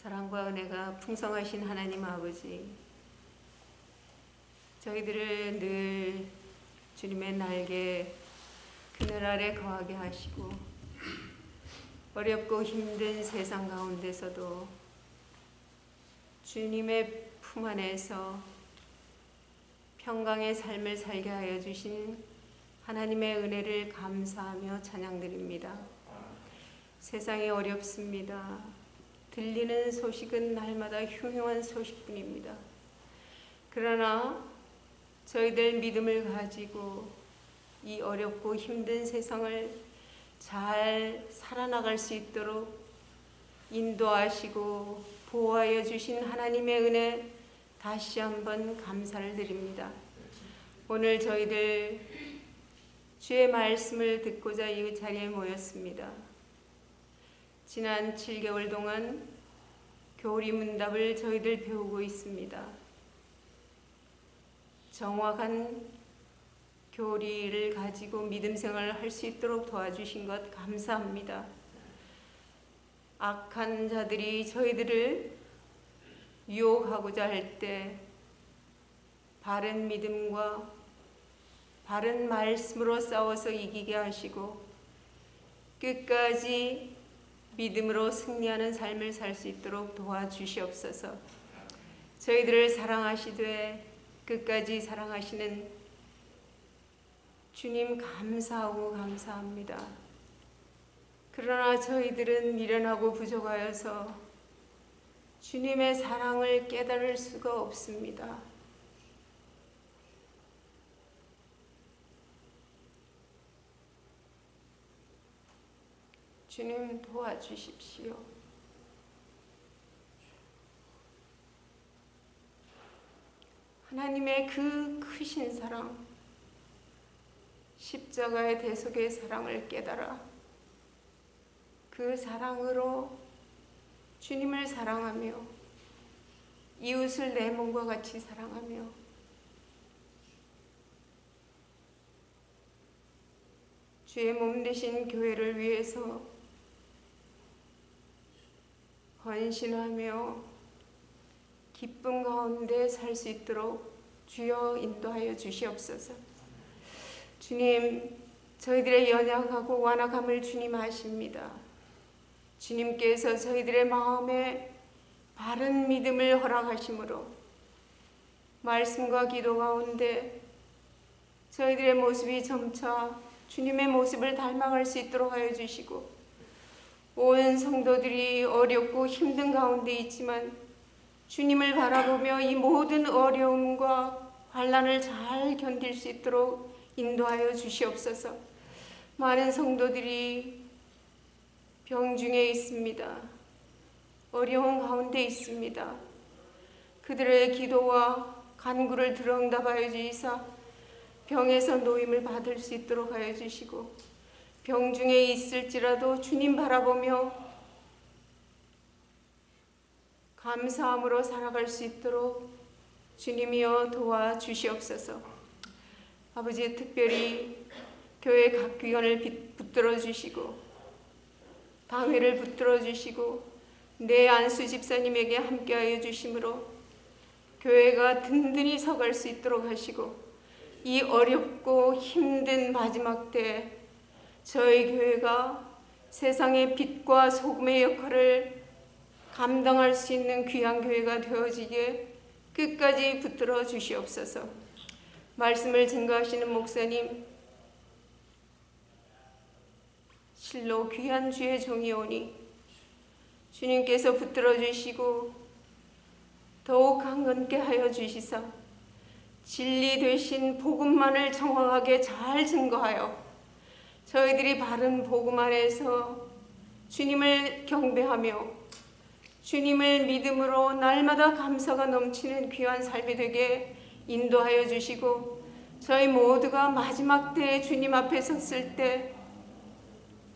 사랑과 은혜가 풍성하신 하나님 아버지, 저희들을 늘 주님의 날개 그늘 아래 거하게 하시고 어렵고 힘든 세상 가운데서도 주님의 품 안에서 평강의 삶을 살게 하여 주신 하나님의 은혜를 감사하며 찬양드립니다. 세상이 어렵습니다. 들리는 소식은 날마다 흉흉한 소식뿐입니다. 그러나 저희들 믿음을 가지고 이 어렵고 힘든 세상을 잘 살아나갈 수 있도록 인도하시고 보호하여 주신 하나님의 은혜 다시 한번 감사를 드립니다. 오늘 저희들 주의 말씀을 듣고자 이 자리에 모였습니다. 지난 7개월 동안 교리 문답을 저희들 배우고 있습니다. 정확한 교리를 가지고 믿음 생활을 할 수 있도록 도와주신 것 감사합니다. 악한 자들이 저희들을 유혹하고자 할 때 바른 믿음과 바른 말씀으로 싸워서 이기게 하시고 끝까지 믿음으로 승리하는 삶을 살 수 있도록 도와주시옵소서. 저희들을 사랑하시되 끝까지 사랑하시는 주님 감사하고 감사합니다. 그러나 저희들은 미련하고 부족하여서 주님의 사랑을 깨달을 수가 없습니다. 주님 도와주십시오. 하나님의 그 크신 사랑, 십자가의 대속의 사랑을 깨달아 그 사랑으로 주님을 사랑하며 이웃을 내 몸과 같이 사랑하며 주의 몸 되신 교회를 위해서 헌신하며 기쁨 가운데 살 수 있도록 주여 인도하여 주시옵소서. 주님, 저희들의 연약하고 완악함을 주님 아십니다. 주님께서 저희들의 마음에 바른 믿음을 허락하심으로 말씀과 기도 가운데 저희들의 모습이 점차 주님의 모습을 닮아갈 수 있도록 하여 주시고 온 성도들이 어렵고 힘든 가운데 있지만 주님을 바라보며 이 모든 어려움과 환난을 잘 견딜 수 있도록 인도하여 주시옵소서. 많은 성도들이 병중에 있습니다. 어려운 가운데 있습니다. 그들의 기도와 간구를 들어응답하여 주시사 병에서 노임을 받을 수 있도록 하여 주시고 병중에 있을지라도 주님 바라보며 감사함으로 살아갈 수 있도록 주님이여 도와주시옵소서. 아버지, 특별히 교회 각 위원을 붙들어 주시고 당회를 붙들어 주시고 내 안수 집사님에게 함께하여 주심으로 교회가 든든히 서갈 수 있도록 하시고 이 어렵고 힘든 마지막 때 저희 교회가 세상의 빛과 소금의 역할을 감당할 수 있는 귀한 교회가 되어지게 끝까지 붙들어 주시옵소서. 말씀을 증거하시는 목사님, 실로 귀한 주의 종이오니 주님께서 붙들어 주시고 더욱 강건케 하여 주시사 진리 되신 복음만을 정확하게 잘 증거하여 저희들이 바른 복음 안에서 주님을 경배하며 주님을 믿음으로 날마다 감사가 넘치는 귀한 삶이 되게 인도하여 주시고 저희 모두가 마지막 때에 주님 앞에 섰을 때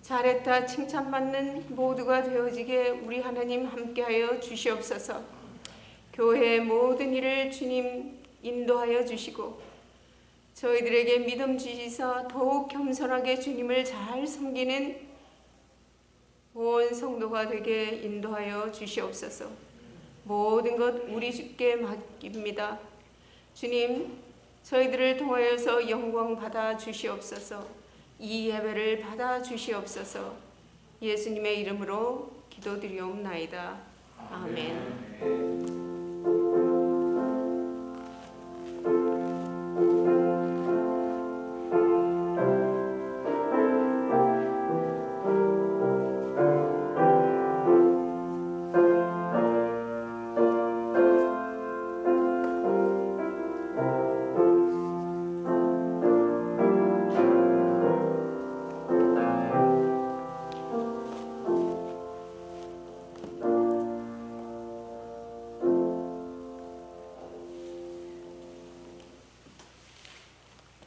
잘했다 칭찬받는 모두가 되어지게 우리 하나님 함께하여 주시옵소서. 교회의 모든 일을 주님 인도하여 주시고 저희들에게 믿음 주시사 더욱 겸손하게 주님을 잘 섬기는 온 성도가 되게 인도하여 주시옵소서. 모든 것 우리 주께 맡깁니다. 주님, 저희들을 통하여서 영광 받아 주시옵소서. 이 예배를 받아 주시옵소서. 예수님의 이름으로 기도드리옵나이다. 아멘.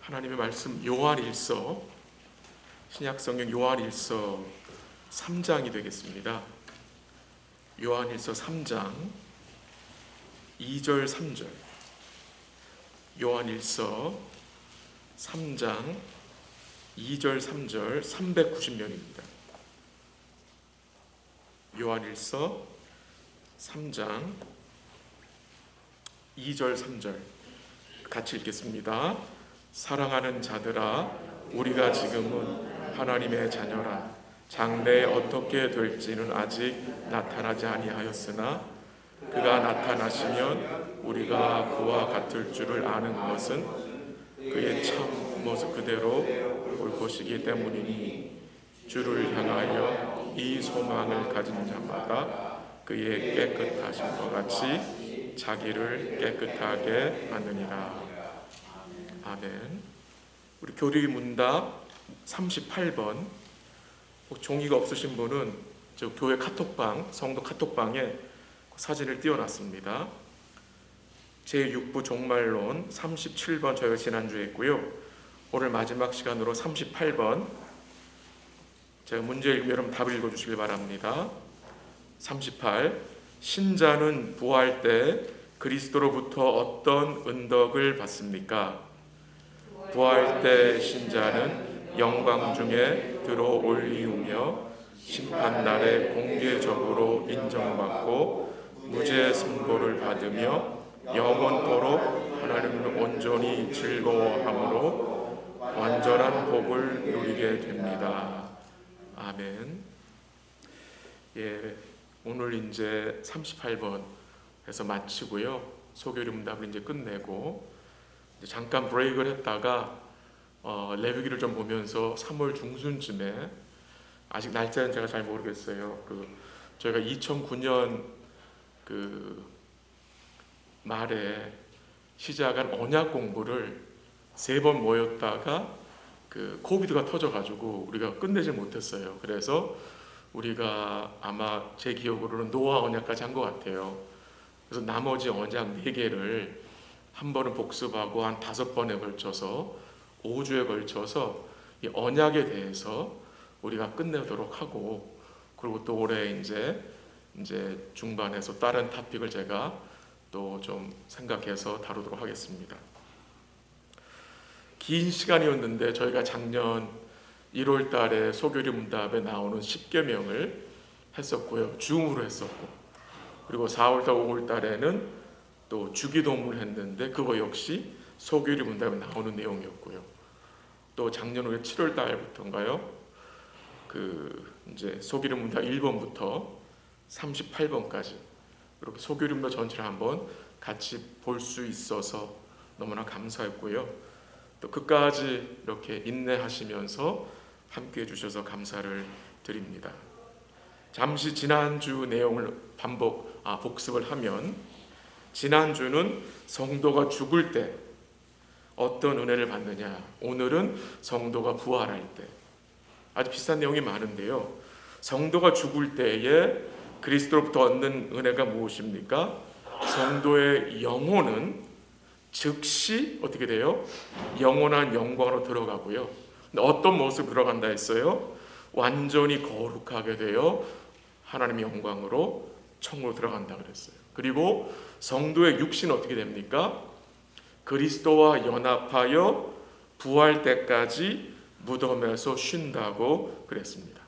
하나님의 말씀 요한일서, 신약성경 요한일서 3장이 되겠습니다. 요한일서 3장 2절 3절. 요한일서 3장 2절 3절 390면입니다. 요한일서 3장 2절 3절 같이 읽겠습니다. 사랑하는 자들아, 우리가 지금은 하나님의 자녀라. 장래에 어떻게 될지는 아직 나타나지 아니하였으나 그가 나타나시면 우리가 그와 같을 줄을 아는 것은 그의 참 모습 그대로 볼 것이기 때문이니, 주를 향하여 이 소망을 가진 자마다 그의 깨끗하심과 같이 자기를 깨끗하게 만드니라. 아멘. 우리 교리 문답 38번. 종이가 없으신 분은 저 교회 카톡방, 성도 카톡방에 사진을 띄워놨습니다. 제6부 종말론 37번 저희가 지난주에 했고요. 오늘 마지막 시간으로 38번 제가 문제 읽으면 여러분 답을 읽어주시길 바랍니다. 38. 신자는 부활 때 그리스도로부터 어떤 은덕을 받습니까? 부활 때 신자는 영광 중에 들어올리우며 심판날에 공개적으로 인정받고 무죄 선고를 받으며 영원토록 하나님을 온전히 즐거워함으로 완전한 복을 누리게 됩니다. 아멘. 예, 오늘 이제 38번에서 마치고요. 소교리 문답을 이제 끝내고 잠깐 브레이크를 했다가 레위기를 좀 보면서 3월 중순쯤에, 아직 날짜는 제가 잘 모르겠어요. 저희가 2009년 말에 시작한 언약 공부를 3번 모였다가 코비드가 터져가지고 우리가 끝내질 못했어요. 그래서 우리가 아마 제 기억으로는 노아 언약까지 한 것 같아요. 그래서 나머지 언약 4개를 한 번은 복습하고 한 5번에 걸쳐서 5주에 걸쳐서 이 언약에 대해서 우리가 끝내도록 하고, 그리고 또 올해 이제 중반에서 다른 토픽을 제가 또 좀 생각해서 다루도록 하겠습니다. 긴 시간이었는데 저희가 작년 1월 달에 소교리 문답에 나오는 10계명을 했었고요. 줌으로 했었고, 그리고 4월 달 5월 달에는 또 주기도문을 했는데 그거 역시 소교리 문답에 나오는 내용이었고요. 또 작년 후에 7월 달부터인가요? 이제 소교리 문답 1번부터 38번까지 이렇게 소교리 문답 전체를 한번 같이 볼 수 있어서 너무나 감사했고요. 또 끝까지 이렇게 인내하시면서 함께 해주셔서 감사를 드립니다. 잠시 지난주 내용을 복습을 하면, 지난주는 성도가 죽을 때 어떤 은혜를 받느냐, 오늘은 성도가 부활할 때. 아주 비슷한 내용이 많은데요. 성도가 죽을 때에 그리스도로부터 얻는 은혜가 무엇입니까? 성도의 영혼은 즉시 어떻게 돼요? 영원한 영광으로 들어가고요. 근데 어떤 모습으로 들어간다 했어요? 완전히 거룩하게 되어 하나님의 영광으로 천국으로 들어간다 그랬어요. 그리고 성도의 육신은 어떻게 됩니까? 그리스도와 연합하여 부활 때까지 무덤에서 쉰다고 그랬습니다.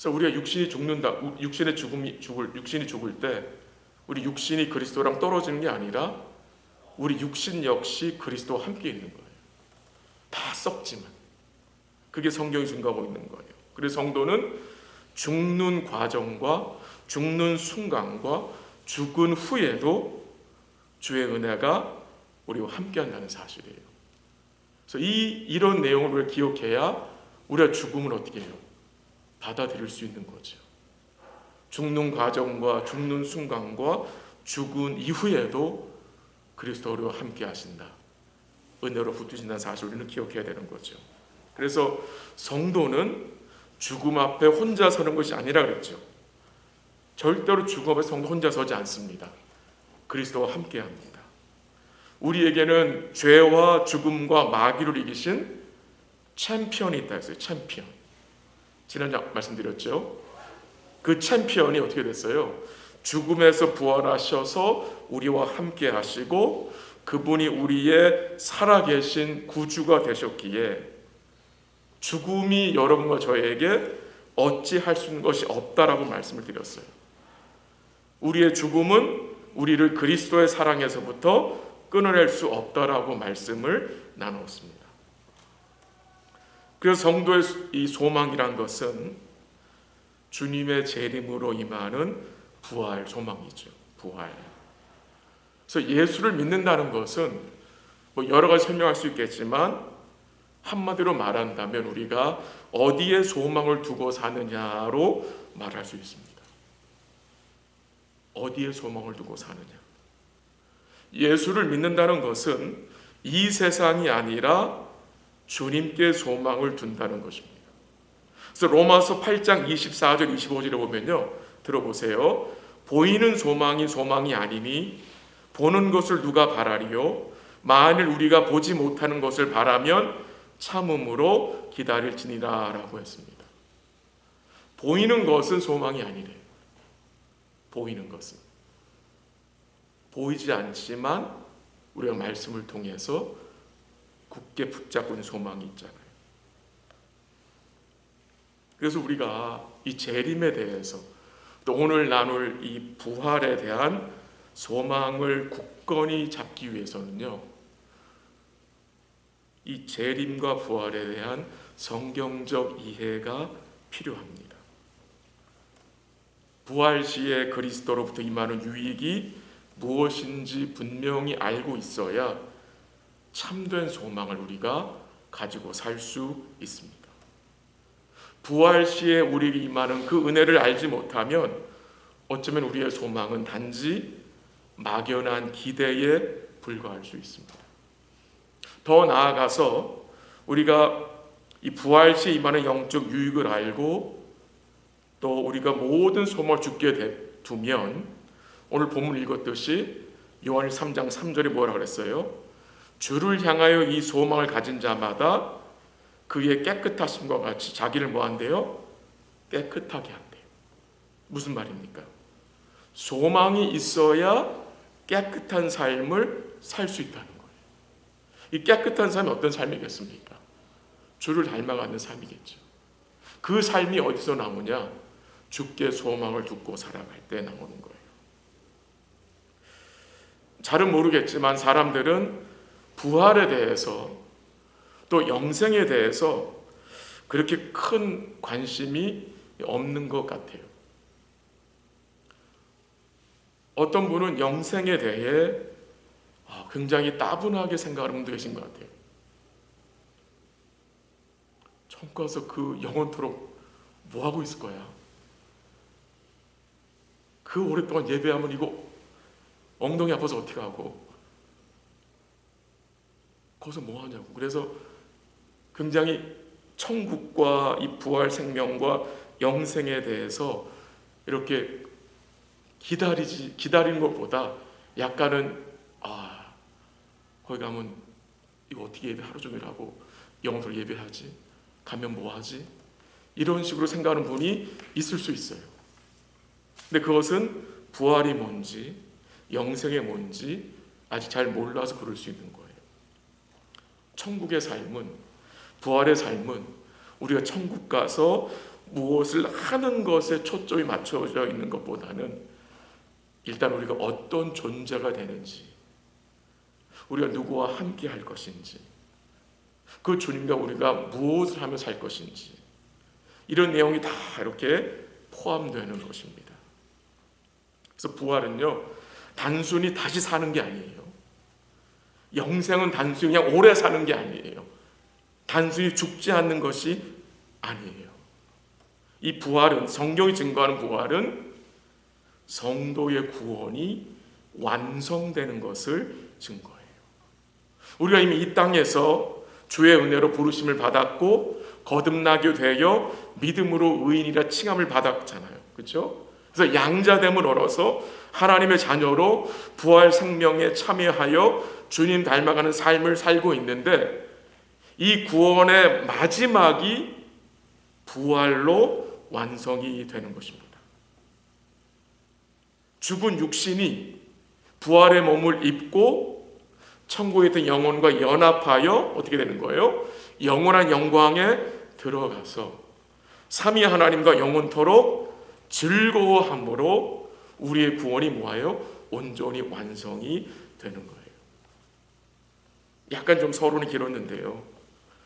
그래서 우리가 육신이 죽는다, 육신이 죽을 때 우리 육신이 그리스도랑 떨어지는 게 아니라 우리 육신 역시 그리스도와 함께 있는 거예요. 다 썩지만. 그게 성경이 증거하고 있는 거예요. 그래서 성도는 죽는 과정과 죽는 순간과 죽은 후에도 주의 은혜가 우리와 함께한다는 사실이에요. 그래서 이런 내용을 우리가 기억해야 우리가 죽음을 어떻게 해요? 받아들일 수 있는 거죠. 죽는 과정과 죽는 순간과 죽은 이후에도 그리스도와 함께 하신다. 은혜로 붙드신다는 사실을 우리는 기억해야 되는 거죠. 그래서 성도는 죽음 앞에 혼자 서는 것이 아니라 그랬죠. 절대로 죽음 앞에 성도 혼자 서지 않습니다. 그리스도와 함께 합니다. 우리에게는 죄와 죽음과 마귀를 이기신 챔피언이 있다 했어요. 챔피언. 지난주에 말씀드렸죠. 그 챔피언이 어떻게 됐어요? 죽음에서 부활하셔서 우리와 함께 하시고 그분이 우리의 살아계신 구주가 되셨기에 죽음이 여러분과 저에게 어찌할 수 있는 것이 없다라고 말씀을 드렸어요. 우리의 죽음은 우리를 그리스도의 사랑에서부터 끊어낼 수 없다라고 말씀을 나누었습니다. 그래서 성도의 이 소망이란 것은 주님의 재림으로 임하는 부활 소망이죠. 부활. 그래서 예수를 믿는다는 것은 뭐 여러 가지 설명할 수 있겠지만 한마디로 말한다면 우리가 어디에 소망을 두고 사느냐로 말할 수 있습니다. 어디에 소망을 두고 사느냐. 예수를 믿는다는 것은 이 세상이 아니라 주님께 소망을 둔다는 것입니다. 그래서 로마서 8장 24절 25절에 보면요. 들어보세요. 보이는 소망이 소망이 아니니 보는 것을 누가 바라리요? 만일 우리가 보지 못하는 것을 바라면 참음으로 기다릴지니라 라고 했습니다. 보이는 것은 소망이 아니래요. 보이는 것은. 보이지 않지만 우리가 말씀을 통해서 굳게 붙잡고 있는 소망이 있잖아요. 그래서 우리가 이 재림에 대해서 또 오늘 나눌 이 부활에 대한 소망을 굳건히 잡기 위해서는요. 이 재림과 부활에 대한 성경적 이해가 필요합니다. 부활 시에 그리스도로부터 임하는 유익이 무엇인지 분명히 알고 있어야 참된 소망을 우리가 가지고 살 수 있습니다. 부활 시에 우리에게 임하는 그 은혜를 알지 못하면 어쩌면 우리의 소망은 단지 막연한 기대에 불과할 수 있습니다. 더 나아가서 우리가 이 부활 시에 임하는 영적 유익을 알고 또 우리가 모든 소망을 주께 두면 오늘 본문 읽었듯이 요한일 3장 3절에 뭐라 그랬어요? 주를 향하여 이 소망을 가진 자마다 그의 깨끗하심과 같이 자기를 뭐 한대요? 깨끗하게 한대요. 무슨 말입니까? 소망이 있어야 깨끗한 삶을 살 수 있다는 거예요. 이 깨끗한 삶이 어떤 삶이겠습니까? 주를 닮아가는 삶이겠죠. 그 삶이 어디서 나오냐? 주께 소망을 두고 살아갈 때 나오는 거예요. 잘은 모르겠지만 사람들은 부활에 대해서 또 영생에 대해서 그렇게 큰 관심이 없는 것 같아요. 어떤 분은 영생에 대해 굉장히 따분하게 생각하는 분도 계신 것 같아요. 천국 가서 그 영원토록 뭐 하고 있을 거야? 그 오랫동안 예배하면 이거 엉덩이 아파서 어떻게 하고 거기서 뭐 하냐고. 그래서 굉장히 천국과 이 부활 생명과 영생에 대해서 이렇게 기다리는 것보다 약간은 거기 가면 이거 어떻게 예배 하루 종일 하고 영어로 예배하지? 가면 뭐 하지? 이런 식으로 생각하는 분이 있을 수 있어요. 근데 그것은 부활이 뭔지 영생이 뭔지 아직 잘 몰라서 그럴 수 있는 거예요. 천국의 삶은, 부활의 삶은 우리가 천국 가서 무엇을 하는 것에 초점이 맞춰져 있는 것보다는 일단 우리가 어떤 존재가 되는지, 우리가 누구와 함께 할 것인지, 그 주님과 우리가 무엇을 하며 살 것인지, 이런 내용이 다 이렇게 포함되는 것입니다. 그래서 부활은요, 단순히 다시 사는 게 아니에요. 영생은 단순히 그냥 오래 사는 게 아니에요. 단순히 죽지 않는 것이 아니에요. 이 부활은, 성경이 증거하는 부활은 성도의 구원이 완성되는 것을 증거해요. 우리가 이미 이 땅에서 주의 은혜로 부르심을 받았고 거듭나게 되어 믿음으로 의인이라 칭함을 받았잖아요. 그렇죠? 그래서 양자됨을 얻어서 하나님의 자녀로 부활 생명에 참여하여 주님 닮아가는 삶을 살고 있는데, 이 구원의 마지막이 부활로 완성이 되는 것입니다. 죽은 육신이 부활의 몸을 입고 천국에 있던 영혼과 연합하여 어떻게 되는 거예요? 영원한 영광에 들어가서 삼위 하나님과 영원토록 즐거워함으로 우리의 구원이 뭐예요? 온전히 완성이 되는 거예요. 약간 좀 서론이 길었는데요.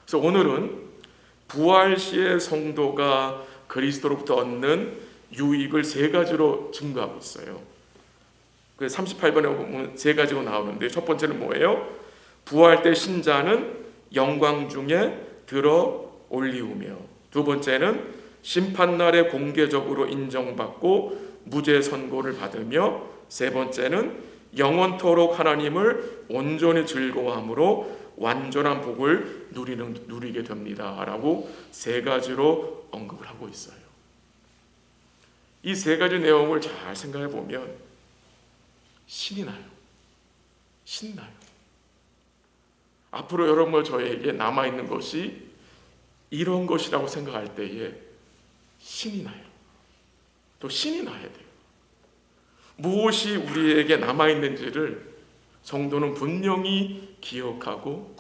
그래서 오늘은 부활 시의 성도가 그리스도로부터 얻는 유익을 세 가지로 증거하고 있어요. 38번에 보면 세 가지로 나오는데, 첫 번째는 뭐예요? 부활 때 신자는 영광 중에 들어 올리우며, 두 번째는 심판날에 공개적으로 인정받고 무죄 선고를 받으며, 세 번째는 영원토록 하나님을 온전히 즐거워함으로 완전한 복을 누리게 됩니다 라고 세 가지로 언급을 하고 있어요. 이 세 가지 내용을 잘 생각해 보면 신이 나요. 신나요. 앞으로 여러분 저에게 남아있는 것이 이런 것이라고 생각할 때에 신이 나요. 또 신이 나야 돼요. 무엇이 우리에게 남아있는지를 성도는 분명히 기억하고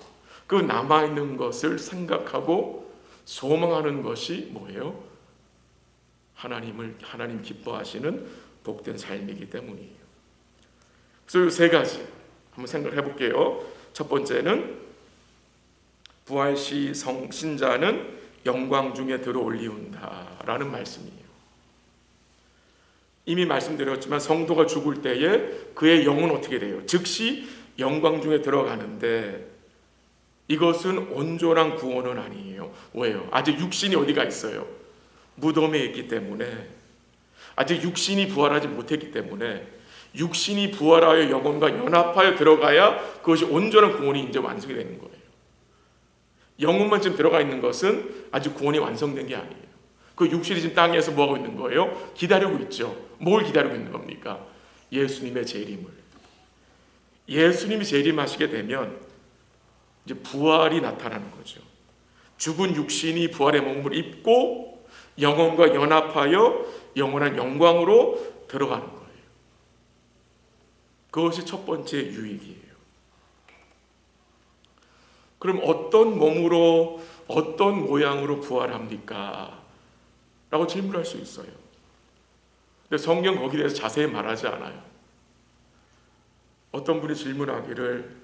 그 남아있는 것을 생각하고 소망하는 것이 뭐예요? 하나님 기뻐하시는 복된 삶이기 때문이에요. 그래서 이 세 가지 한번 생각해 볼게요. 첫 번째는 부활 시 신자는 영광 중에 들어 올리운다라는 말씀이에요. 이미 말씀드렸지만 성도가 죽을 때에 그의 영은 어떻게 돼요? 즉시 영광 중에 들어가는데, 이것은 온전한 구원은 아니에요. 왜요? 아직 육신이 어디가 있어요? 무덤에 있기 때문에, 아직 육신이 부활하지 못했기 때문에, 육신이 부활하여 영혼과 연합하여 들어가야 그것이 온전한 구원이 이제 완성이 되는 거예요. 영혼만 지금 들어가 있는 것은 아직 구원이 완성된 게 아니에요. 그 육신이 지금 땅에서 뭐하고 있는 거예요? 기다리고 있죠. 뭘 기다리고 있는 겁니까? 예수님의 재림을. 예수님이 재림하시게 되면 이제 부활이 나타나는 거죠. 죽은 육신이 부활의 몸을 입고 영혼과 연합하여 영원한 영광으로 들어가는 거예요. 그것이 첫 번째 유익이에요. 그럼 어떤 몸으로, 어떤 모양으로 부활합니까? 라고 질문할 수 있어요. 근데 성경 거기에 대해서 자세히 말하지 않아요. 어떤 분이 질문하기를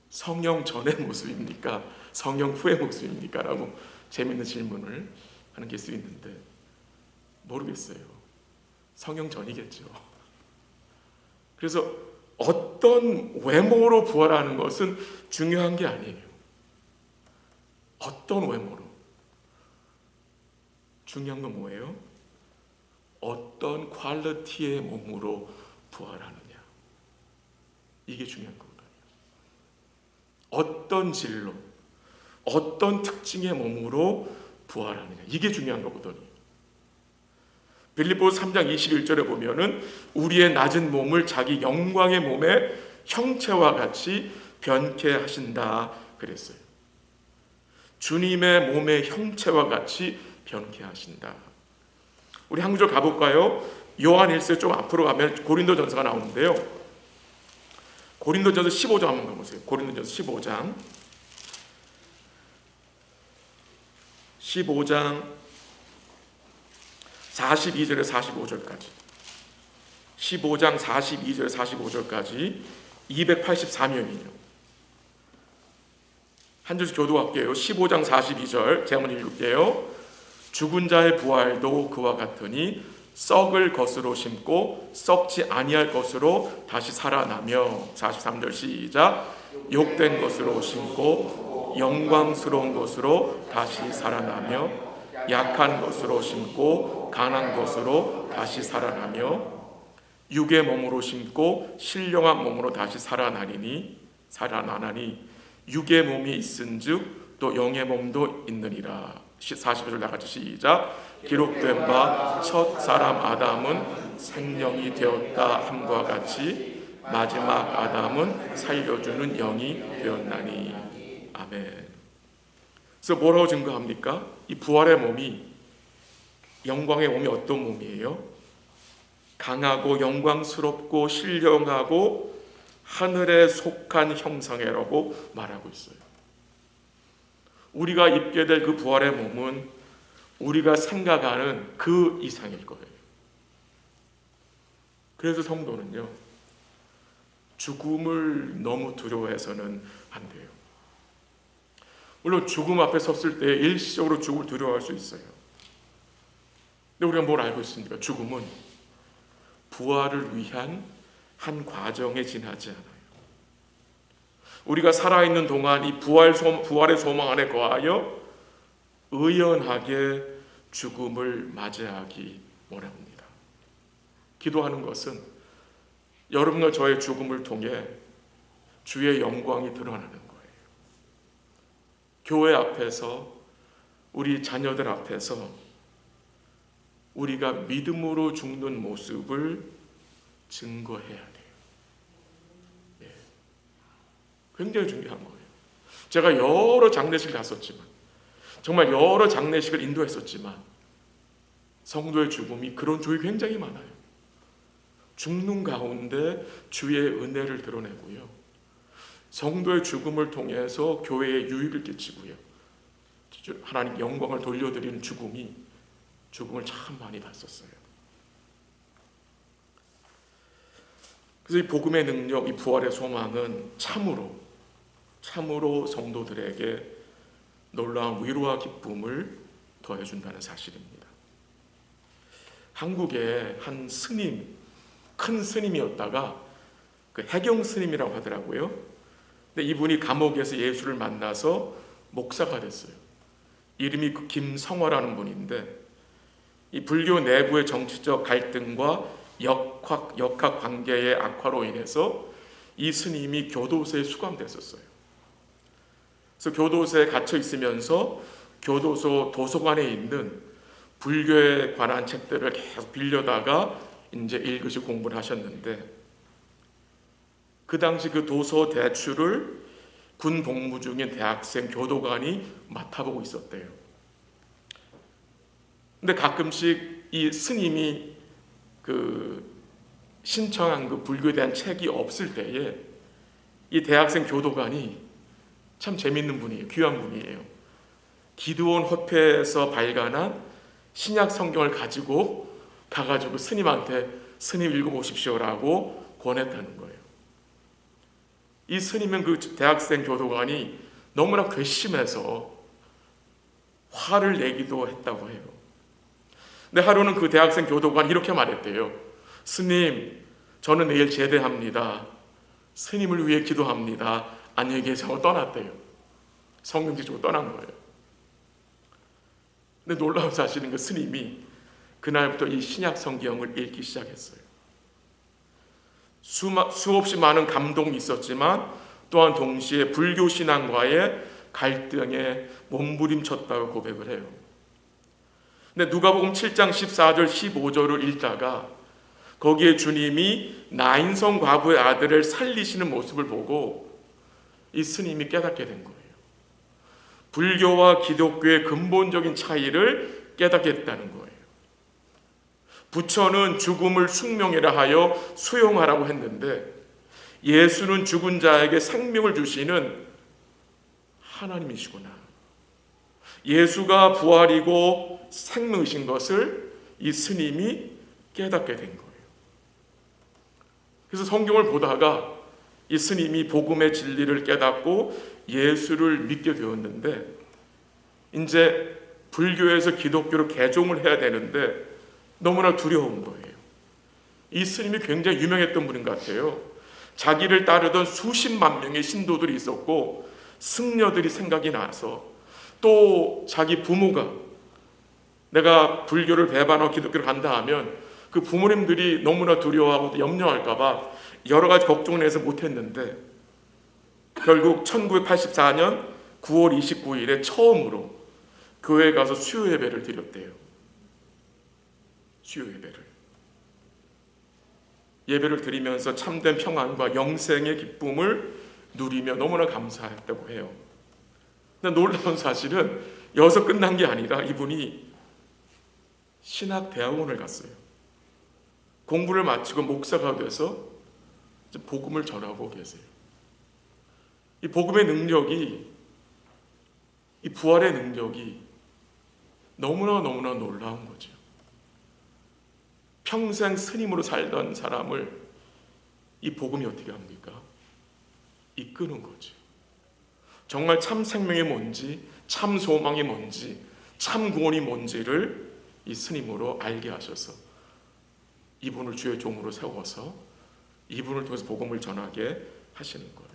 성령 전의 모습입니까? 성령 후의 모습입니까? 라고 재밌는 질문을 하는 게 수 있는데, 모르겠어요. 성령 전이겠죠. 그래서 어떤 외모로 부활하는 것은 중요한 게 아니에요. 어떤 외모로. 중요한 건 뭐예요? 어떤 퀄리티의 몸으로 부활하느냐. 이게 중요한 거거든요. 어떤 질로, 어떤 특징의 몸으로 부활하느냐. 이게 중요한 거거든요. 빌립보서 3장 21절에 보면은 우리의 낮은 몸을 자기 영광의 몸의 형체와 같이 변케 하신다 그랬어요. 주님의 몸의 형체와 같이 변케 하신다. 우리 한 구절 가볼까요? 요한 1서 좀 앞으로 가면 고린도전서가 나오는데요. 고린도전서 15장 한번 가보세요. 고린도전서 15장 42절에 45절까지, 15장 42절에 45절까지 284면이에요. 한 줄씩 교도할게요. 15장 42절 제가 한번 읽을게요. 죽은 자의 부활도 그와 같으니 썩을 것으로 심고 썩지 아니할 것으로 다시 살아나며, 43절 시작, 욕된 것으로 심고 영광스러운 것으로 다시 살아나며, 약한 것으로 심고 강한 것으로 다시 살아나며, 육의 몸으로 심고 신령한 몸으로 다시 살아나나니 육의 몸이 있은즉 또 영의 몸도 있느니라. 45절 나같이 시작. 기록된 바 첫 사람 아담은 생명이 되었다 함과 같이 마지막 아담은 살려주는 영이 되었나니. 아멘. 그래서 뭐라고 증거합니까? 이 부활의 몸이, 영광의 몸이 어떤 몸이에요? 강하고 영광스럽고 신령하고 하늘에 속한 형상이라고 말하고 있어요. 우리가 입게 될 그 부활의 몸은 우리가 생각하는 그 이상일 거예요. 그래서 성도는요, 죽음을 너무 두려워해서는 안 돼요. 물론 죽음 앞에 섰을 때 일시적으로 죽음을 두려워할 수 있어요. 근데 우리가 뭘 알고 있습니까? 죽음은 부활을 위한 한 과정에 지나지 않아요. 우리가 살아있는 동안 이 부활의 소망 안에 거하여 의연하게 죽음을 맞이하기 원합니다. 기도하는 것은 여러분과 저의 죽음을 통해 주의 영광이 드러나는 거예요. 교회 앞에서, 우리 자녀들 앞에서 우리가 믿음으로 죽는 모습을 증거해야 돼요. 예. 굉장히 중요한 거예요. 제가 여러 장례식을 갔었지만, 정말 여러 장례식을 인도했었지만, 성도의 죽음이 그런 쪽이 굉장히 많아요. 죽는 가운데 주의 은혜를 드러내고요, 성도의 죽음을 통해서 교회에 유익을 끼치고요, 하나님 영광을 돌려드리는 죽음을 참 많이 봤었어요. 그래서 이 복음의 능력, 이 부활의 소망은 참으로 성도들에게 놀라운 위로와 기쁨을 더해준다는 사실입니다. 한국에 한 스님, 큰 스님이었다가 그 해경 스님이라고 하더라고요. 근데 이분이 감옥에서 예수를 만나서 목사가 됐어요. 이름이 김성화라는 분인데, 이 불교 내부의 정치적 갈등과 역학 관계의 악화로 인해서 이 스님이 교도소에 수감됐었어요. 그래서 교도소에 갇혀 있으면서 교도소 도서관에 있는 불교에 관한 책들을 계속 빌려다가 이제 읽으시고 공부를 하셨는데, 그 당시 그 도서 대출을 군 복무 중인 대학생 교도관이 맡아보고 있었대요. 근데 가끔씩 이 스님이 신청한 그 불교에 대한 책이 없을 때에 이 대학생 교도관이 참 재밌는 분이에요. 귀한 분이에요. 기드온 화폐에서 발간한 신약 성경을 가지고 가가지고 스님한테 스님 읽어보십시오라고 권했다는 거예요. 이 스님은 그 대학생 교도관이 너무나 괘씸해서 화를 내기도 했다고 해요. 근데 하루는 그 대학생 교도관이 이렇게 말했대요. 스님, 저는 내일 제대합니다. 스님을 위해 기도합니다. 안녕히 계세요. 떠났대요. 성경 지키고 떠난 거예요. 근데 놀라운 사실은 그 스님이 그날부터 이 신약 성경을 읽기 시작했어요. 수없이 많은 감동이 있었지만 또한 동시에 불교 신앙과의 갈등에 몸부림쳤다고 고백을 해요. 근데 누가복음 7장 14절 15절을 읽다가 거기에 주님이 나인성 과부의 아들을 살리시는 모습을 보고 이 스님이 깨닫게 된 거예요. 불교와 기독교의 근본적인 차이를 깨닫겠다는 거예요. 부처는 죽음을 숙명이라 하여 수용하라고 했는데, 예수는 죽은 자에게 생명을 주시는 하나님이시구나. 예수가 부활이고 생명이신 것을 이 스님이 깨닫게 된 거예요. 그래서 성경을 보다가 이 스님이 복음의 진리를 깨닫고 예수를 믿게 되었는데, 이제 불교에서 기독교로 개종을 해야 되는데 너무나 두려운 거예요. 이 스님이 굉장히 유명했던 분인 것 같아요. 자기를 따르던 수십만 명의 신도들이 있었고 승려들이 생각이 나서, 또 자기 부모가 내가 불교를 배반하고 기독교를 간다 하면 그 부모님들이 너무나 두려워하고 염려할까 봐 여러 가지 걱정을 해서 못했는데, 결국 1984년 9월 29일에 처음으로 교회에 가서 수요 예배를 드렸대요. 수요 예배를 드리면서 참된 평안과 영생의 기쁨을 누리며 너무나 감사했다고 해요. 근데 놀라운 사실은 여기서 끝난 게 아니라 이분이 신학대학원을 갔어요. 공부를 마치고 목사가 돼서 복음을 전하고 계세요. 이 복음의 능력이, 이 부활의 능력이 너무나 놀라운 거죠. 평생 스님으로 살던 사람을 이 복음이 어떻게 합니까? 이끄는 거죠. 정말 참 생명이 뭔지, 참 소망이 뭔지, 참 구원이 뭔지를 이 스님으로 알게 하셔서 이분을 주의 종으로 세워서 이분을 통해서 복음을 전하게 하시는 거예요.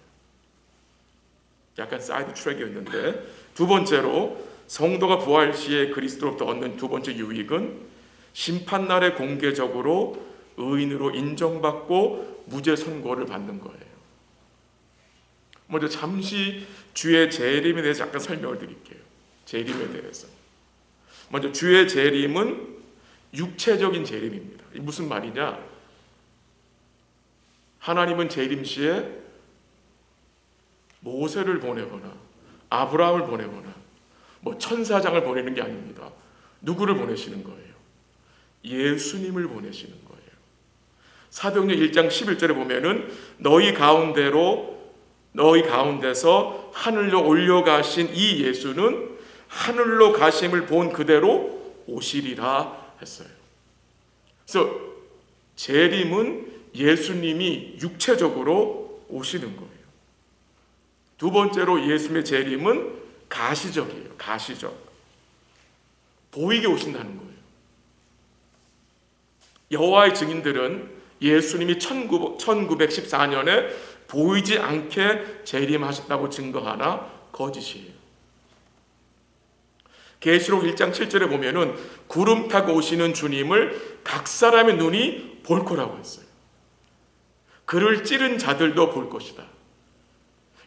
약간 사이드 트랙이었는데, 두 번째로 성도가 부활 시에 그리스도로부터 얻는 두 번째 유익은 심판날에 공개적으로 의인으로 인정받고 무죄 선고를 받는 거예요. 먼저 잠시 주의 재림에 대해서 약간 설명을 드릴게요. 재림에 대해서. 먼저 주의 재림은 육체적인 재림입니다. 이게 무슨 말이냐? 하나님은 재림 시에 모세를 보내거나 아브라함을 보내거나 뭐 천사장을 보내는 게 아닙니다. 누구를 보내시는 거예요? 예수님을 보내시는 거예요. 사도행전 1장 11절에 보면은 너희 가운데서 하늘로 올려가신 이 예수는 하늘로 가심을 본 그대로 오시리라 했어요. 그래서 재림은 예수님이 육체적으로 오시는 거예요. 두 번째로 예수님의 재림은 가시적이에요. 가시적. 보이게 오신다는 거예요. 여호와의 증인들은 예수님이 1914년에 보이지 않게 재림하셨다고 증거하나 거짓이에요. 계시록 1장 7절에 보면은 구름 타고 오시는 주님을 각 사람의 눈이 볼 거라고 했어요. 그를 찌른 자들도 볼 것이다.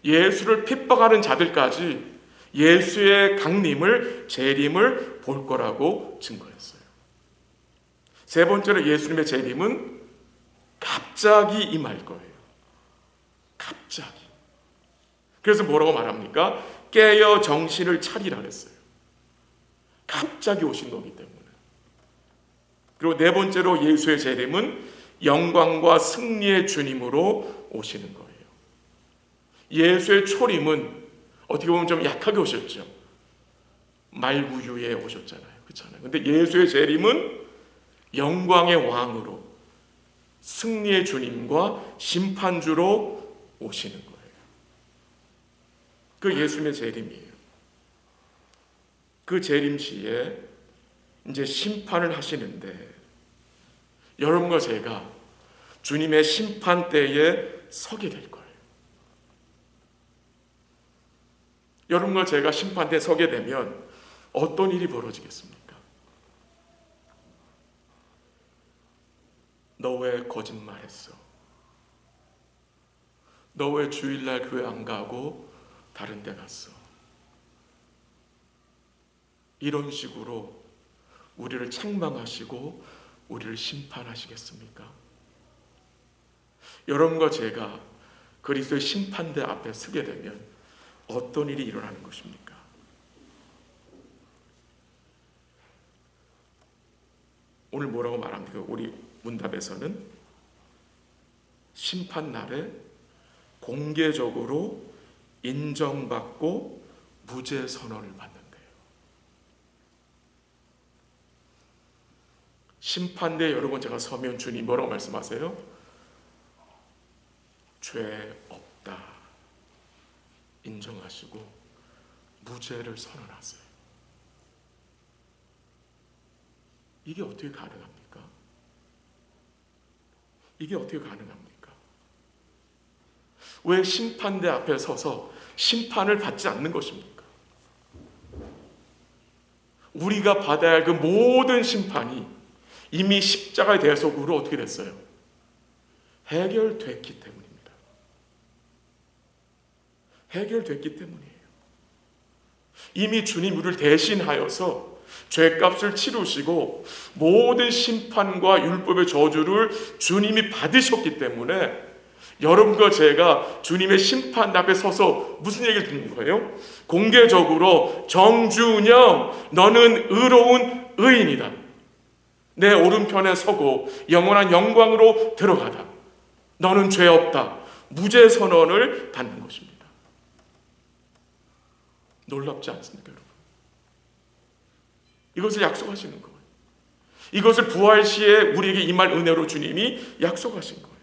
예수를 핍박하는 자들까지 예수의 강림을, 재림을 볼 거라고 증거했어요. 세 번째로 예수님의 재림은 갑자기 임할 거예요. 갑자기. 그래서 뭐라고 말합니까? 깨어 정신을 차리라 그랬어요. 갑자기 오신 거기 때문에. 그리고 네 번째로 예수의 재림은 영광과 승리의 주님으로 오시는 거예요. 예수의 초림은 어떻게 보면 좀 약하게 오셨죠. 말구유에 오셨잖아요. 그렇잖아요. 근데 예수의 재림은 영광의 왕으로, 승리의 주님과 심판주로 오시는 거예요. 그 예수님의 재림이에요. 그 재림 시에 이제 심판을 하시는데, 여러분과 제가 주님의 심판대에 서게 될 거예요. 여러분과 제가 심판대에 서게 되면 어떤 일이 벌어지겠습니까? 너 왜 거짓말했어? 너 왜 주일날 교회 안 가고 다른 데 갔어? 이런 식으로 우리를 책망하시고 우리를 심판하시겠습니까? 여러분과 제가 그리스도의 심판대 앞에 서게 되면 어떤 일이 일어나는 것입니까? 오늘 뭐라고 말합니까? 우리 문답에서는 심판날에 공개적으로 인정받고 무죄 선언을 받는데요. 심판대에 여러분 제가 서면 주님 뭐라고 말씀하세요? 죄 없다 인정하시고 무죄를 선언하세요. 이게 어떻게 가능합니까? 이게 어떻게 가능합니까? 왜 심판대 앞에 서서 심판을 받지 않는 것입니까? 우리가 받아야 할 그 모든 심판이 이미 십자가의 대속으로 어떻게 됐어요? 해결됐기 때문입니다. 해결됐기 때문이에요. 이미 주님 우리를 대신하여서 죄값을 치르시고 모든 심판과 율법의 저주를 주님이 받으셨기 때문에 여러분과 제가 주님의 심판 앞에 서서 무슨 얘기를 듣는 거예요? 공개적으로 정준영 너는 의로운 의인이다. 내 오른편에 서고 영원한 영광으로 들어가다. 너는 죄 없다. 무죄 선언을 받는 것입니다. 놀랍지 않습니까, 여러분? 이것을 약속하시는 거예요. 이것을 부활 시에 우리에게 임할 은혜로 주님이 약속하신 거예요.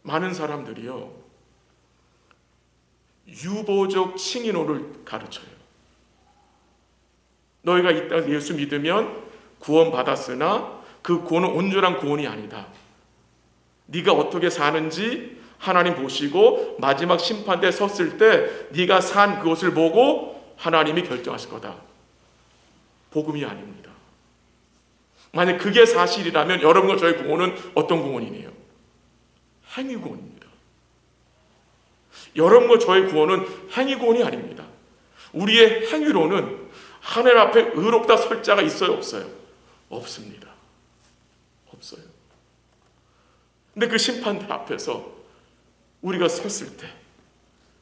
많은 사람들이요, 유보적 칭의론을 가르쳐요. 너희가 이 땅에서 예수 믿으면 구원 받았으나 그 구원은 온전한 구원이 아니다. 네가 어떻게 사는지 하나님 보시고 마지막 심판대에 섰을 때 네가 산 그것을 보고 하나님이 결정하실 거다. 복음이 아닙니다. 만약 그게 사실이라면 여러분과 저의 구원은 어떤 구원이네요? 행위 구원입니다. 여러분과 저의 구원은 행위 구원이 아닙니다. 우리의 행위로는 하늘 앞에 의롭다 설 자가 있어요, 없어요? 없습니다. 없어요. 근데 그 심판대 앞에서 우리가 섰을 때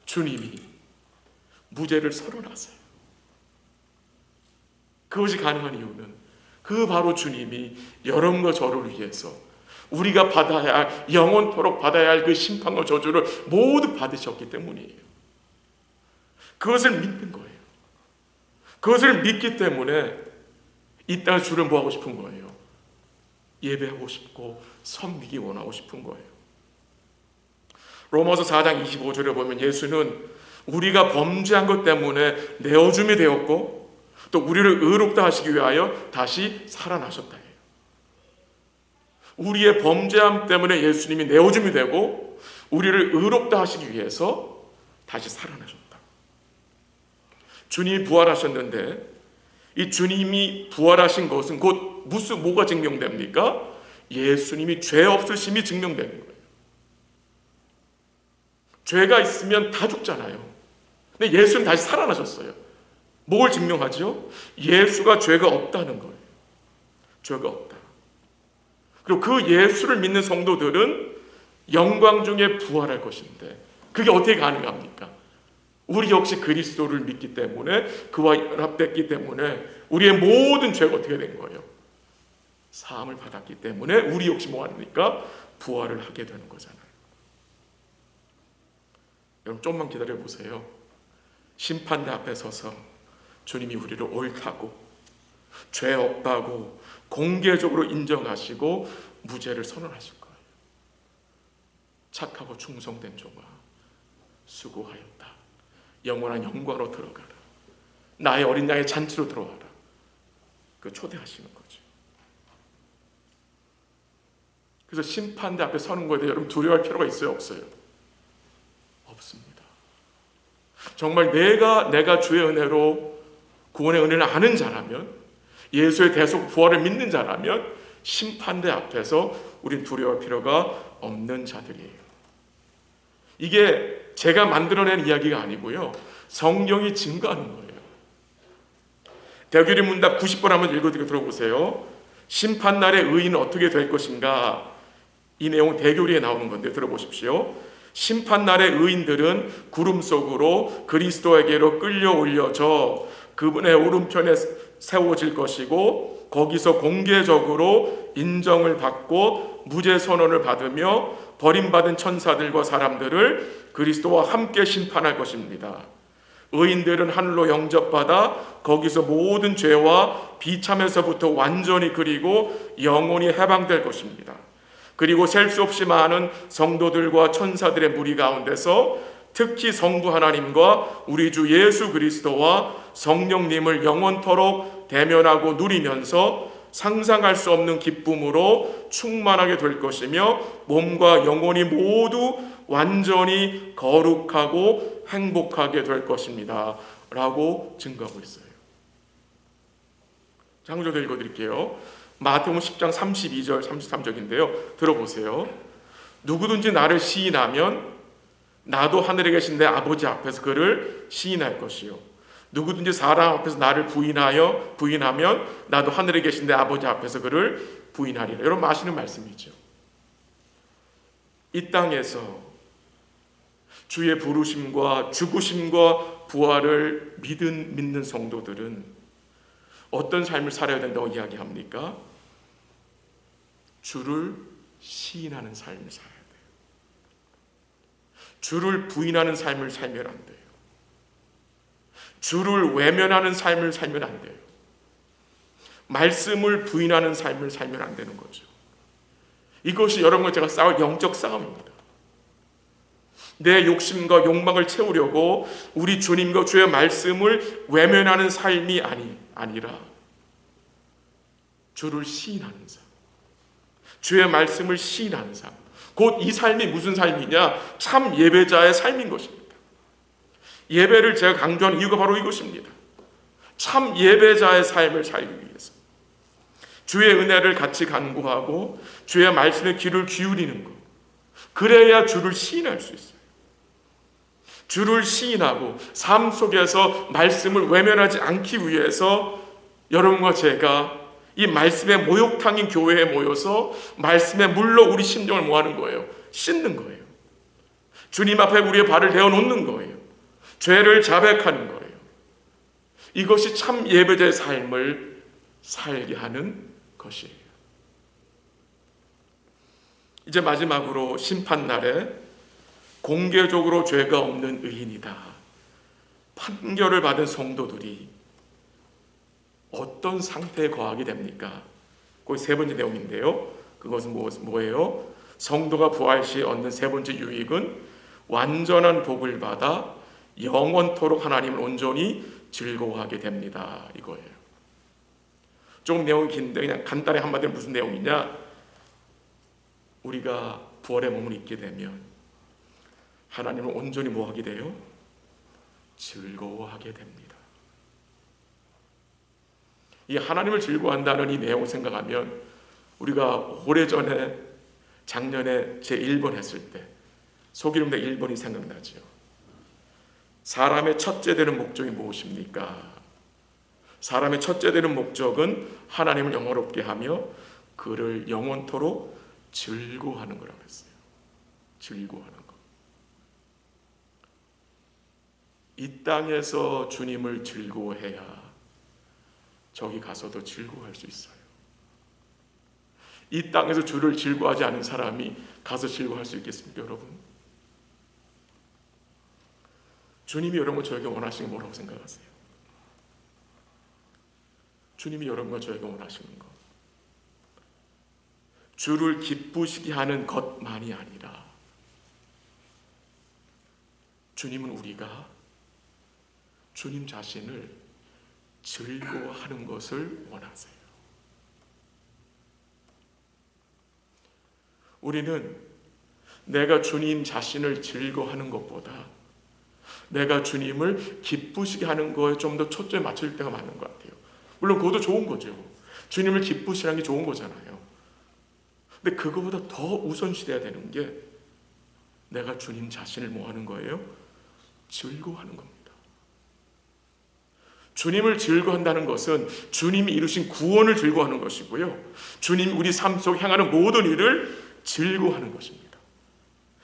주님이 무죄를 선언하세요. 그것이 가능한 이유는 그 바로 주님이 여러분과 저를 위해서 우리가 받아야 할, 영원토록 받아야 할 그 심판과 저주를 모두 받으셨기 때문이에요. 그것을 믿는 거예요. 그것을 믿기 때문에 이 땅에 주를 뭐 하고 싶은 거예요? 예배하고 싶고 섬기기 원하고 싶은 거예요. 로마서 4장 25절에 보면 예수는 우리가 범죄한 것 때문에 내어줌이 되었고 또 우리를 의롭다 하시기 위하여 다시 살아나셨다 해요. 우리의 범죄함 때문에 예수님이 내어줌이 되고 우리를 의롭다 하시기 위해서 다시 살아나셨다. 주님이 부활하셨는데 이 주님이 부활하신 것은 곧 뭐가 증명됩니까? 예수님이 죄 없으심이 증명되는 거예요. 죄가 있으면 다 죽잖아요. 근데 예수는 다시 살아나셨어요. 뭘 증명하죠? 예수가 죄가 없다는 거예요. 죄가 없다. 그리고 그 예수를 믿는 성도들은 영광 중에 부활할 것인데 그게 어떻게 가능합니까? 우리 역시 그리스도를 믿기 때문에 그와 연합됐기 때문에 우리의 모든 죄가 어떻게 된 거예요? 사함을 받았기 때문에 우리 역시 뭐 합니까? 부활을 하게 되는 거잖아요. 여러분 좀만 기다려 보세요. 심판대 앞에 서서 주님이 우리를 옳다고 죄 없다고 공개적으로 인정하시고 무죄를 선언하실 거예요. 착하고 충성된 종아 수고하였다. 영원한 영광으로 들어가라. 나의 어린 양의 잔치로 들어와라. 그 초대하시는 거죠. 그래서 심판대 앞에 서는 거에 대해 여러분 두려워할 필요가 있어요, 없어요? 없습니다. 정말 내가 주의 은혜로 구원의 은혜를 아는 자라면, 예수의 대속 부활을 믿는 자라면 심판대 앞에서 우린 두려워할 필요가 없는 자들이에요. 이게 제가 만들어낸 이야기가 아니고요. 성경이 증거하는 거예요. 대규리 문답 90번 한번 읽어드리고 들어보세요. 심판날의 의인은 어떻게 될 것인가? 이 내용 대교리에 나오는 건데 들어보십시오. 심판날의 의인들은 구름 속으로 그리스도에게로 끌려 올려져 그분의 오른편에 세워질 것이고 거기서 공개적으로 인정을 받고 무죄 선언을 받으며 버림받은 천사들과 사람들을 그리스도와 함께 심판할 것입니다. 의인들은 하늘로 영접받아 거기서 모든 죄와 비참에서부터 완전히 그리고 영원히 해방될 것입니다. 그리고 셀 수 없이 많은 성도들과 천사들의 무리 가운데서 특히 성부 하나님과 우리 주 예수 그리스도와 성령님을 영원토록 대면하고 누리면서 상상할 수 없는 기쁨으로 충만하게 될 것이며 몸과 영혼이 모두 완전히 거룩하고 행복하게 될 것입니다 라고 증거하고 있어요. 한 구절 더 읽어드릴게요. 마태복음 10장 32절 33절인데요. 들어보세요. 누구든지 나를 시인하면 나도 하늘에 계신 내 아버지 앞에서 그를 시인할 것이요, 누구든지 사람 앞에서 나를 부인하면 나도 하늘에 계신 내 아버지 앞에서 그를 부인하리라. 여러분 아시는 말씀이죠. 이 땅에서 주의 부르심과 죽으심과 부활을 믿는 성도들은 어떤 삶을 살아야 된다고 이야기합니까? 주를 시인하는 삶을 살아야 돼요. 주를 부인하는 삶을 살면 안 돼요. 주를 외면하는 삶을 살면 안 돼요. 말씀을 부인하는 삶을 살면 안 되는 거죠. 이것이 여러분과 제가 싸울 영적 싸움입니다. 내 욕심과 욕망을 채우려고 우리 주님과 주의 말씀을 외면하는 삶이 아니라 주를 시인하는 삶, 주의 말씀을 시인하는 삶, 곧 이 삶이 무슨 삶이냐? 참 예배자의 삶인 것입니다. 예배를 제가 강조하는 이유가 바로 이것입니다. 참 예배자의 삶을 살기 위해서 주의 은혜를 같이 간구하고 주의 말씀에 귀를 기울이는 것, 그래야 주를 시인할 수 있어요. 주를 시인하고 삶 속에서 말씀을 외면하지 않기 위해서 여러분과 제가 이 말씀의 목욕탕인 교회에 모여서 말씀에 물로 우리 심정을 뭐하는 거예요? 씻는 거예요. 주님 앞에 우리의 발을 대어놓는 거예요. 죄를 자백하는 거예요. 이것이 참 예배자의 삶을 살게 하는 것이에요. 이제 마지막으로 심판날에 공개적으로 죄가 없는 의인이다 판결을 받은 성도들이 어떤 상태에 거하게 됩니까? 그 세 번째 내용인데요. 그것은 뭐예요? 성도가 부활 시 얻는 세 번째 유익은 완전한 복을 받아 영원토록 하나님을 온전히 즐거워하게 됩니다. 이거예요. 조금 내용이 긴데 그냥 간단히 한마디로 무슨 내용이냐? 우리가 부활의 몸을 입게 되면 하나님을 온전히 뭐하게 돼요? 즐거워하게 됩니다. 이 하나님을 즐거워한다는 이 내용을 생각하면 우리가 오래전에 작년에 제 1번 했을 때 소기름대 1번이 생각나죠. 사람의 첫째 되는 목적이 무엇입니까? 사람의 첫째 되는 목적은 하나님을 영화롭게 하며 그를 영원토록 즐거워하는 거라고 했어요. 즐거워하는 거. 이 땅에서 주님을 즐거워해야 저기 가서도 즐거워할 수 있어요. 이 땅에서 주를 즐거워하지 않은 사람이 가서 즐거워할 수 있겠습니까, 여러분? 주님이 여러분과 저에게 원하시는 게 뭐라고 생각하세요? 주님이 여러분과 저에게 원하시는 것, 주를 기쁘시게 하는 것만이 아니라 주님은 우리가 주님 자신을 즐거워하는 것을 원하세요. 우리는 내가 주님 자신을 즐거워하는 것보다 내가 주님을 기쁘시게 하는 거에 좀 더 초점을 맞출 때가 많은 것 같아요. 물론 그것도 좋은 거죠. 주님을 기쁘시게 하는 게 좋은 거잖아요. 근데 그거보다 더 우선시돼야 되는 게 내가 주님 자신을 뭐 하는 거예요? 즐거워하는 겁니다. 주님을 즐거워한다는 것은 주님이 이루신 구원을 즐거워하는 것이고요. 주님이 우리 삶 속에 행하는 모든 일을 즐거워하는 것입니다.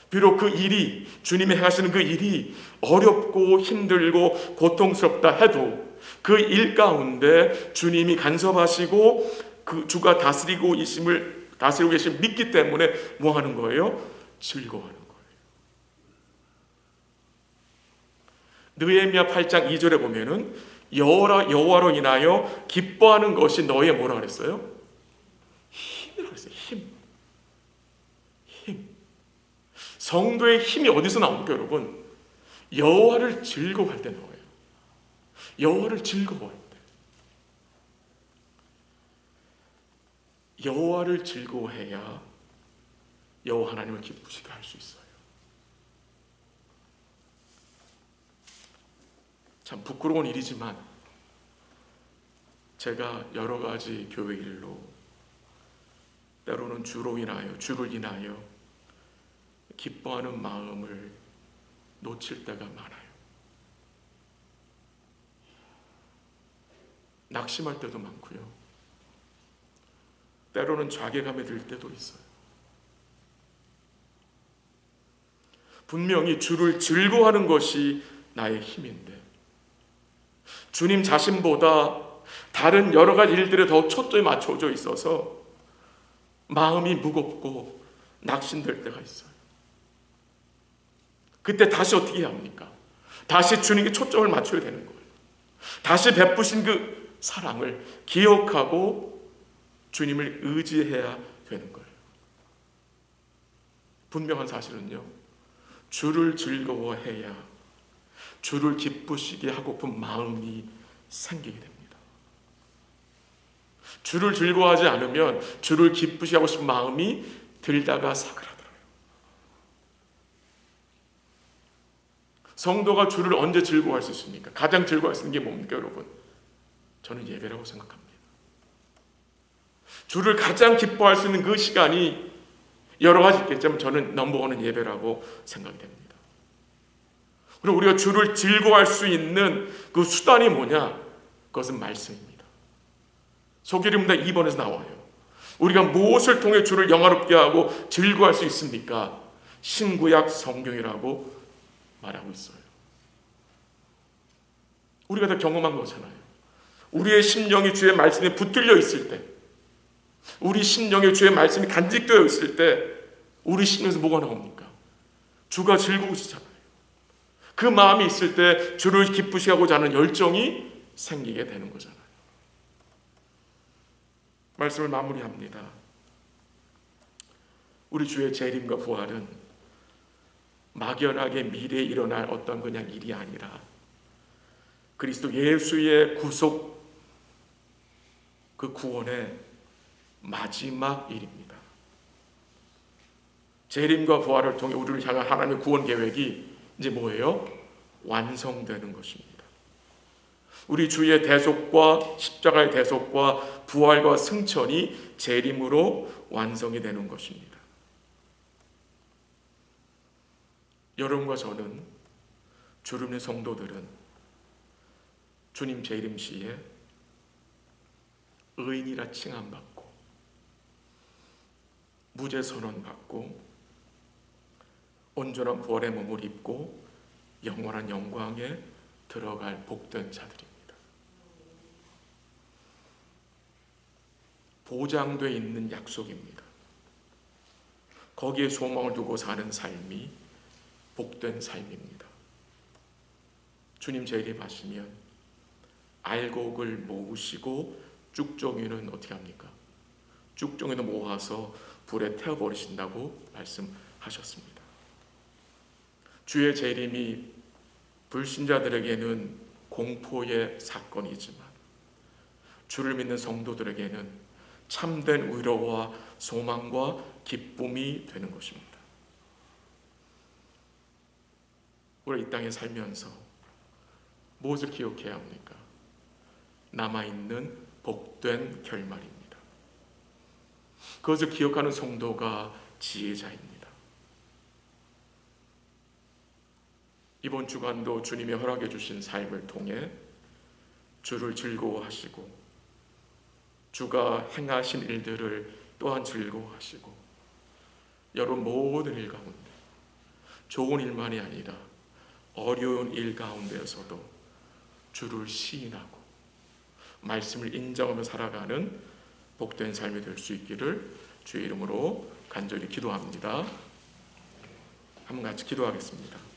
비록 그 일이, 주님이 행하시는 그 일이 어렵고 힘들고 고통스럽다 해도 그 일 가운데 주님이 간섭하시고 그 주가 다스리고 계심을 믿기 때문에 뭐 하는 거예요? 즐거워하는 거예요. 느헤미야 8장 2절에 보면은 여호와로 인하여 기뻐하는 것이 너의 뭐라 그랬어요? 힘이라고 그랬어요. 힘. 성도의 힘이 어디서 나옵니까, 여러분? 여호와를 즐거워할 때 나와요. 여호와를 즐거워할 때. 여호와를 즐거워해야 여호와 하나님을 기쁘시게 할 수 있어요. 참 부끄러운 일이지만 제가 여러 가지 교회 일로 때로는 주를 인하여 기뻐하는 마음을 놓칠 때가 많아요. 낙심할 때도 많고요. 때로는 자괴감에 들 때도 있어요. 분명히 주를 즐거워하는 것이 나의 힘인데 주님 자신보다 다른 여러 가지 일들에 더 초점이 맞춰져 있어서 마음이 무겁고 낙심될 때가 있어요. 그때 다시 어떻게 해야 합니까? 다시 주님께 초점을 맞춰야 되는 거예요. 다시 베푸신 그 사랑을 기억하고 주님을 의지해야 되는 거예요. 분명한 사실은요, 주를 즐거워해야 주를 기쁘시게 하고픈 마음이 생기게 됩니다. 주를 즐거워하지 않으면 주를 기쁘시게 하고 싶은 마음이 들다가 사그라들어요. 성도가 주를 언제 즐거워할 수 있습니까? 가장 즐거워할 수 있는 게 뭡니까, 여러분? 저는 예배라고 생각합니다. 주를 가장 기뻐할 수 있는 그 시간이 여러 가지 있겠지만 저는 넘버원은 예배라고 생각이 됩니다. 그리고 우리가 주를 즐거워할 수 있는 그 수단이 뭐냐? 그것은 말씀입니다. 소개림문답 2번에서 나와요. 우리가 무엇을 통해 주를 영화롭게 하고 즐거워할 수 있습니까? 신구약 성경이라고 말하고 있어요. 우리가 다 경험한 거잖아요. 우리의 심령이 주의 말씀에 붙들려 있을 때, 우리 심령에 주의 말씀이 간직되어 있을 때 우리 심령에서 뭐가 나옵니까? 주가 즐거우시잖아요. 그 마음이 있을 때 주를 기쁘시게 하고자 하는 열정이 생기게 되는 거잖아요. 말씀을 마무리합니다. 우리 주의 재림과 부활은 막연하게 미래에 일어날 어떤 그냥 일이 아니라 그리스도 예수의 구속, 그 구원의 마지막 일입니다. 재림과 부활을 통해 우리를 향한 하나님의 구원 계획이 이제 뭐예요? 완성되는 것입니다. 우리 주의 대속과 십자가의 대속과 부활과 승천이 재림으로 완성이 되는 것입니다. 여러분과 저는, 주님의 성도들은 주님 재림 시에 의인이라 칭함받고 무죄 선언받고 온전한 부활의 몸을 입고 영원한 영광에 들어갈 복된 자들입니다. 보장되어 있는 약속입니다. 거기에 소망을 두고 사는 삶이 복된 삶입니다. 주님 재림하시면 알곡을 모으시고 쭉종이는 어떻게 합니까? 쭉종이는 모아서 불에 태워버리신다고 말씀하셨습니다. 주의 재림이 불신자들에게는 공포의 사건이지만 주를 믿는 성도들에게는 참된 위로와 소망과 기쁨이 되는 것입니다. 우리 이 땅에 살면서 무엇을 기억해야 합니까? 남아있는 복된 결말입니다. 그것을 기억하는 성도가 지혜자입니다. 이번 주간도 주님이 허락해 주신 삶을 통해 주를 즐거워하시고 주가 행하신 일들을 또한 즐거워하시고 여러분 모든 일 가운데 좋은 일만이 아니라 어려운 일 가운데에서도 주를 시인하고 말씀을 인정하며 살아가는 복된 삶이 될 수 있기를 주의 이름으로 간절히 기도합니다. 한번 같이 기도하겠습니다.